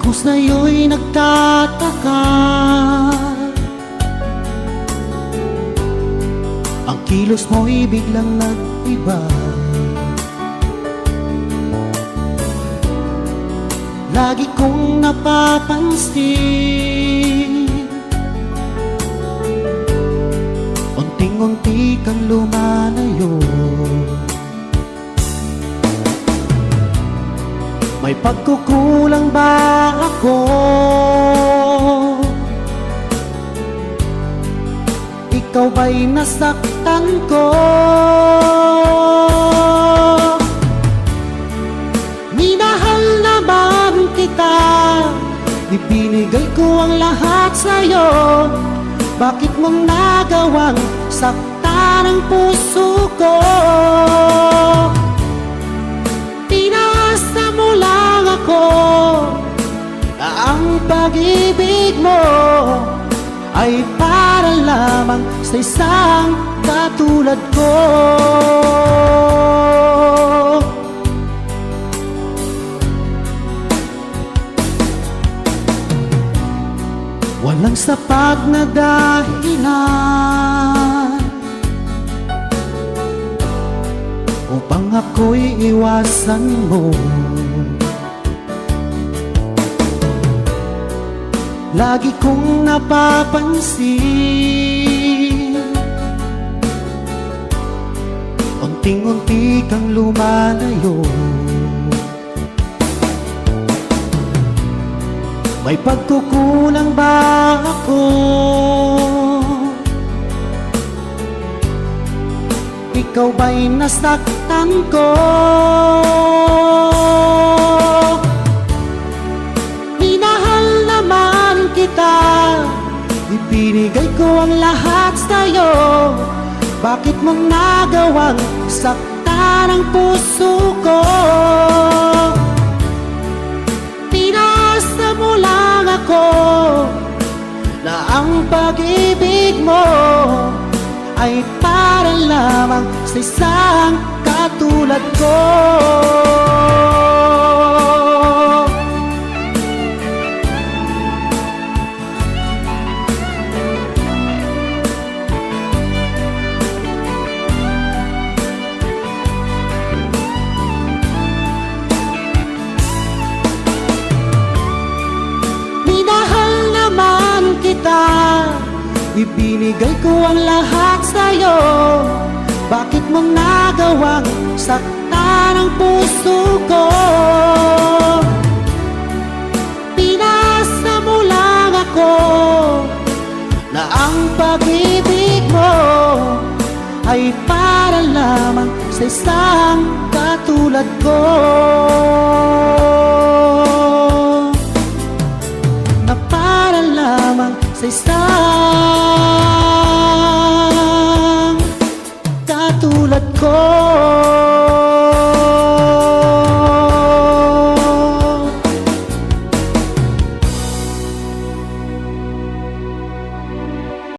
Ako sa'yo'y nagtataka, ang kilos mo'y biglang nag-iba. Lagi kong napapansin, unting-unti kang lumalayo. May pagkukulang ba ako? Ikaw ba'y nasaktan ko? Minahal naman kita, ibinigay ko ang lahat sa'yo. Bakit mong nagawang saktan ang puso ko? Pinasa mo lang ako na ang pag-ibig mo ay para lamang sa isang katulad ko. Walang sapat na dahilan upang ako'y iwasan mo. Lagi kong napapansin, unting-unti kang lumalayo. May pagkukulang ba ako? Ikaw ba'y nasaktan ko? Minahal naman kita, ibinigay ko ang lahat sa'yo. Bakit mong nagawang saktan ang puso ko? Pinasa mo lang ako na ang pag-ibig mo ay para lamang sa isang katulad ko. Minahal naman kita, ibinigay ko ang lahat sa'yo. Bakit mong nagawang saktan ang puso ko? Pinasa mo lang ako na ang pag-ibig mo ay para lamang sa isang katulad ko. Na para lamang sa isang